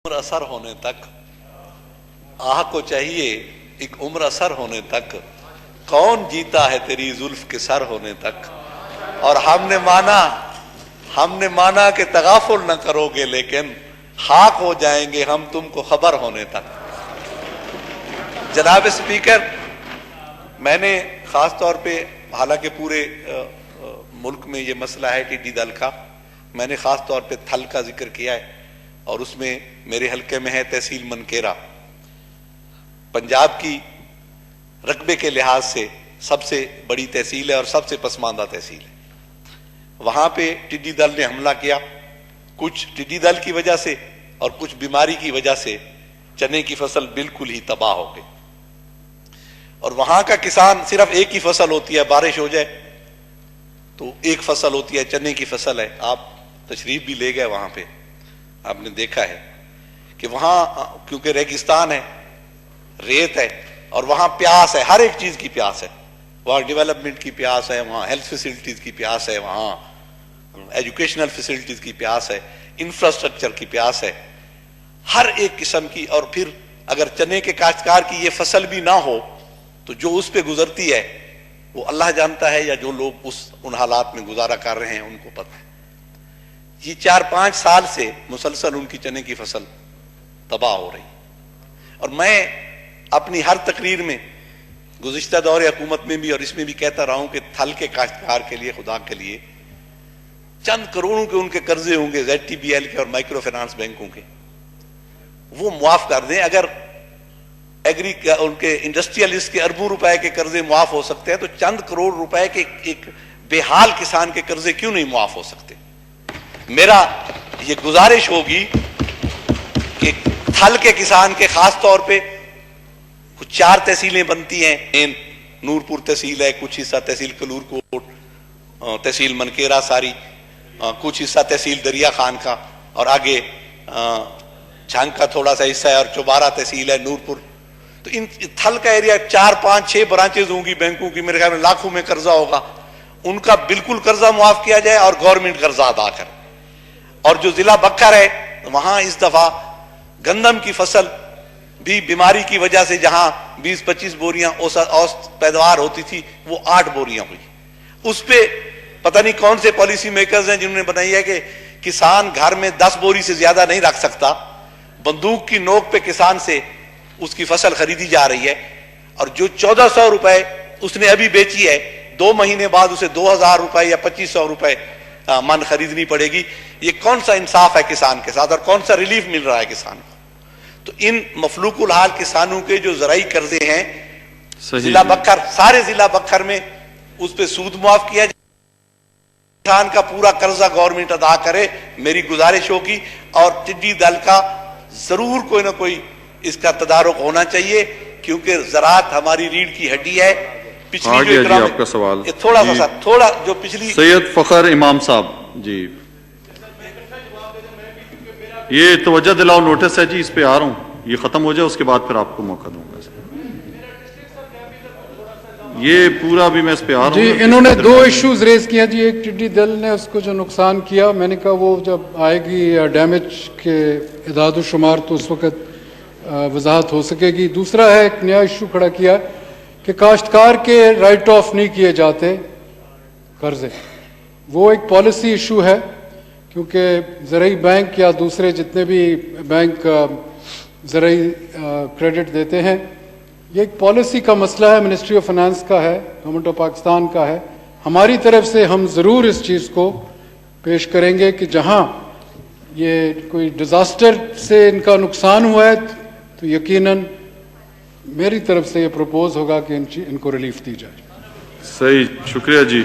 उम्र असर होने तक आह को चाहिए एक उम्र असर होने तक, कौन जीता है तेरी जुल्फ के सर होने तक। और हमने माना कि तगाफुल न करोगे, लेकिन खाक हो जाएंगे हम तुमको खबर होने तक। जनाब स्पीकर, मैंने खास तौर पे, हालांकि पूरे मुल्क में ये मसला है टिड्डी दल का, मैंने खास तौर पे थल का जिक्र किया है और उसमें मेरे हलके में है तहसील मनकेरा। पंजाब की रकबे के लिहाज से सबसे बड़ी तहसील है और सबसे पसमानदा तहसील है। वहां पे टिड्डी दल ने हमला किया, कुछ टिड्डी दल की वजह से और कुछ बीमारी की वजह से चने की फसल बिल्कुल ही तबाह हो गई। और वहां का किसान, सिर्फ एक ही फसल होती है, बारिश हो जाए तो एक फसल होती है, चने की फसल है। आप तशरीफ भी ले गए वहां पे, आपने देखा है कि वहां क्योंकि रेगिस्तान है, रेत है और वहां प्यास है, हर एक चीज की प्यास है। वहां डेवलपमेंट की प्यास है, वहां हेल्थ फैसिलिटीज की प्यास है, वहां एजुकेशनल फैसिलिटीज की प्यास है, इंफ्रास्ट्रक्चर की प्यास है, हर एक किस्म की। और फिर अगर चने के काश्तकार की ये फसल भी ना हो तो जो उस पे गुजरती है वो अल्लाह जानता है, या जो लोग उन हालात में गुजारा कर रहे हैं उनको पता है। ये 4-5 साल से मुसलसल उनकी चने की फसल तबाह हो रही। और मैं अपनी हर तकरीर में, गुज़िश्ता दौरे हुकूमत में भी और इसमें भी कहता रहा हूं कि थल के काश्तकार के लिए, खुदा के लिए, चंद करोड़ों के उनके कर्जे होंगे ZTBL के और माइक्रो फाइनेंस बैंकों के, वो मुआफ कर दें। अगर उनके इंडस्ट्रियलिस्ट के अरबों रुपए के कर्जे मुआफ हो सकते हैं तो चंद करोड़ रुपए के एक बेहाल किसान के कर्जे क्यों नहीं मुआफ हो सकते। मेरा ये गुजारिश होगी कि थल के किसान के खास तौर पे कुछ 4 तहसीलें बनती हैं, नूरपुर तहसील है, कुछ हिस्सा तहसील कलूरकोट, तहसील मनकेरा सारी, कुछ हिस्सा तहसील दरिया खान का, और आगे झांग का थोड़ा सा हिस्सा है, और चौबारा तहसील है, नूरपुर। तो इन थल का एरिया 4-5-6 ब्रांचेज होंगी बैंकों की, मेरे ख्याल में लाखों में कर्जा होगा। उनका बिल्कुल कर्जा मुआफ किया जाए और गवर्नमेंट कर्जा अदा करे। और जो जिला बक्कर है, वहां इस दफा गंदम की फसल भी बीमारी की वजह से जहां 20-25 बोरियां औसत पैदावार होती थी, वो 8 बोरियां हुई। उस पे पता नहीं कौन से पॉलिसी मेकर्स हैं जिन्होंने बनाई है कि किसान घर में 10 बोरी से ज्यादा नहीं रख सकता। बंदूक की नोक पे किसान से उसकी फसल खरीदी जा रही है, और जो 1400 रुपए उसने अभी बेची है, 2 महीने बाद उसे 2000 रुपए या 2500 रुपए मन खरीदनी पड़ेगी। ये कौन सा इंसाफ है किसान के साथ, और कौन सा रिलीफ मिल रहा है किसान को। तो इन मफलूकुल हाल किसानों के जो ज़राई कर्जे हैं जिला बक्कर, सारे जिला बक्कर में उस पर सूद मुआफ किया जाए, किसान का पूरा कर्जा गवर्नमेंट अदा करे, मेरी गुजारिश होगी। और टिड्डी दल का जरूर कोई ना कोई इसका तदारुक होना चाहिए, क्योंकि ज़राअत हमारी रीढ़ की हड्डी है। पिछली जो आपका सवाल थोड़ा जो पिछली सैयद फखर इमाम साहब जी, ये तवज्जो दिलाओ, नोटिस है जी, इस पे आ रहा हूं, ये खत्म हो जाए उसके बाद फिर आपको मौका दूंगा। ये पूरा भी मैं इस पे आ रहा हूं जी। इन्होंने 2 इश्यूज रेज किया जी। एक टिड्डी दल ने उसको जो नुकसान किया, मैंने कहा वो जब आएगी डैमेज के इदाद शुमार तो उस वक्त वजाहत हो सकेगी। दूसरा है, एक नया इशू खड़ा किया कि काश्तकार के राइट ऑफ नहीं किए जाते कर्जे। वो एक पॉलिसी इशू है, क्योंकि ज़राई बैंक या दूसरे जितने भी बैंक ज़राई क्रेडिट देते हैं, ये एक पॉलिसी का मसला है, मिनिस्ट्री ऑफ फाइनेंस का है, गवर्नमेंट ऑफ पाकिस्तान का है। हमारी तरफ से हम ज़रूर इस चीज़ को पेश करेंगे कि जहाँ ये कोई डिज़ास्टर से इनका नुकसान हुआ है तो यकीनन मेरी तरफ से ये प्रपोज होगा कि इनको रिलीफ दी जाए। सही, शुक्रिया जी।